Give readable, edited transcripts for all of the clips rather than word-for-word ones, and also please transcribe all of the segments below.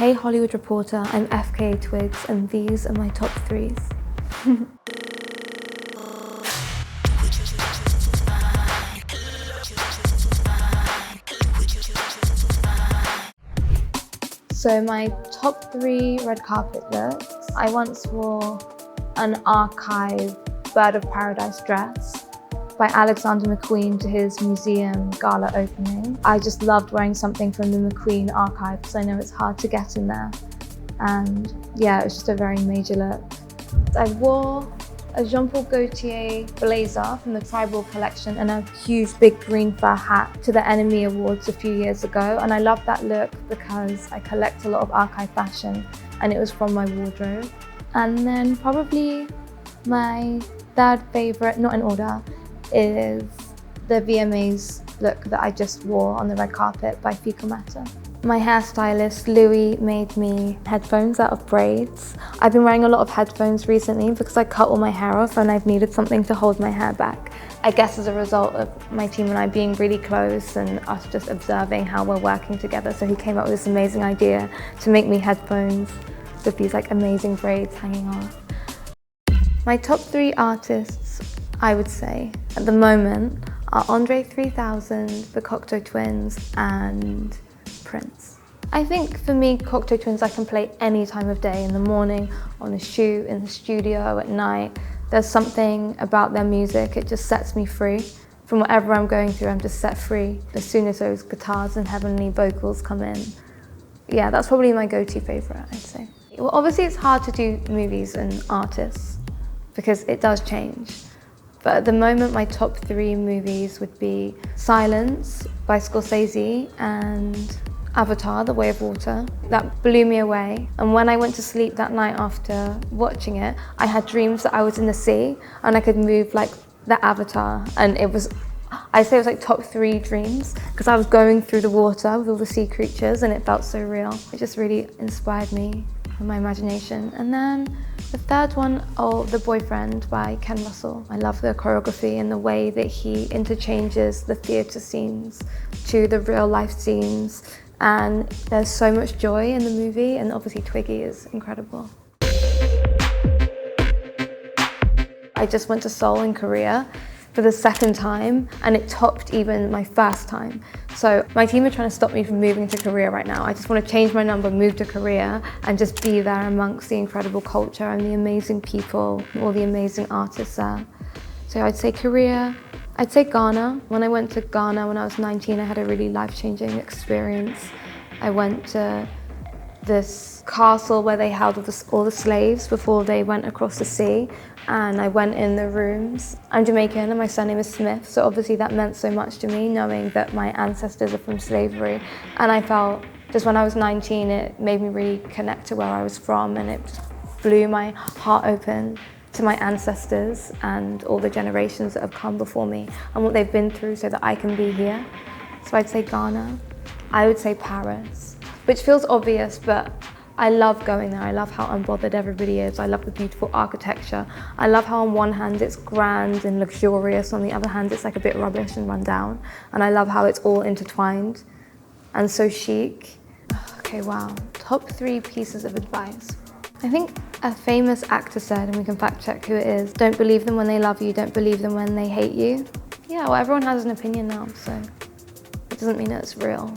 Hey Hollywood Reporter, I'm FKA Twigs and these are my top threes. So my top three red carpet looks. I once wore an archive Bird of Paradise dress by Alexander McQueen to his museum gala opening. I just loved wearing something from the McQueen archive because I know it's hard to get in there. And yeah, it was just a very major look. I wore a Jean-Paul Gaultier blazer from the Tribal collection and a huge big green fur hat to the Enemy Awards a few years ago. And I love that look because I collect a lot of archive fashion and it was from my wardrobe. And then probably my third favorite, not in order, is the VMAs look that I just wore on the red carpet by Fecal Matter. My hairstylist, Louis, made me headphones out of braids. I've been wearing a lot of headphones recently because I cut all my hair off and I've needed something to hold my hair back. I guess as a result of my team and I being really close and us just observing how we're working together. So he came up with this amazing idea to make me headphones with these like amazing braids hanging off. My top three artists, I would say, at the moment are Andre 3000, the Cocteau Twins, and Prince. I think for me, Cocteau Twins I can play any time of day, in the morning, on a shoot, in the studio, at night. There's something about their music, it just sets me free. From whatever I'm going through, I'm just set free as soon as those guitars and heavenly vocals come in. Yeah, that's probably my go-to favorite, I'd say. Well, obviously it's hard to do movies and artists because it does change. But at the moment, my top three movies would be Silence by Scorsese and Avatar, The Way of Water. That blew me away. And when I went to sleep that night after watching it, I had dreams that I was in the sea and I could move like the Avatar. And it was, I'd say it was like top three dreams because I was going through the water with all the sea creatures and it felt so real. It just really inspired me and my imagination. And then the third one, The Boyfriend by Ken Russell. I love the choreography and the way that he interchanges the theatre scenes to the real life scenes. And there's so much joy in the movie, and obviously Twiggy is incredible. I just went to Seoul in Korea for the second time, and it topped even my first time. So my team are trying to stop me from moving to Korea right now. I just want to change my number, move to Korea, and just be there amongst the incredible culture and the amazing people, all the amazing artists there. So I'd say Korea. I'd say Ghana. When I went to Ghana when I was 19, I had a really life-changing experience. I went to this castle where they held all the slaves before they went across the sea, and I went in the rooms. I'm Jamaican and my surname is Smith, so obviously that meant so much to me, knowing that my ancestors are from slavery. And I felt, just when I was 19, it made me really connect to where I was from, and it just blew my heart open to my ancestors and all the generations that have come before me and what they've been through so that I can be here. So I'd say Ghana. I would say Paris, which feels obvious, but I love going there. I love how unbothered everybody is. I love the beautiful architecture. I love how on one hand it's grand and luxurious, on the other hand it's like a bit rubbish and run down. And I love how it's all intertwined and so chic. Okay, wow. Top three pieces of advice. I think a famous actor said, and we can fact check who it is, don't believe them when they love you, don't believe them when they hate you. Yeah, well, everyone has an opinion now, so it doesn't mean that it's real.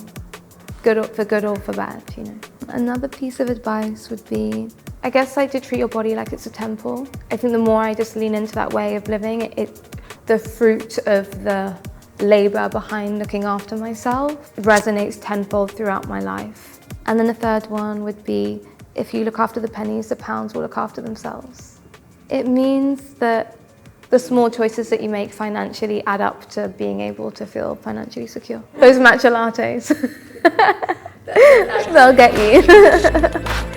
For good or for bad, you know. Another piece of advice would be, I guess like to treat your body like it's a temple. I think the more I just lean into that way of living, the fruit of the labor behind looking after myself resonates tenfold throughout my life. And then the third one would be, if you look after the pennies, the pounds will look after themselves. It means that the small choices that you make financially add up to being able to feel financially secure. Those matcha lattes, they'll get you.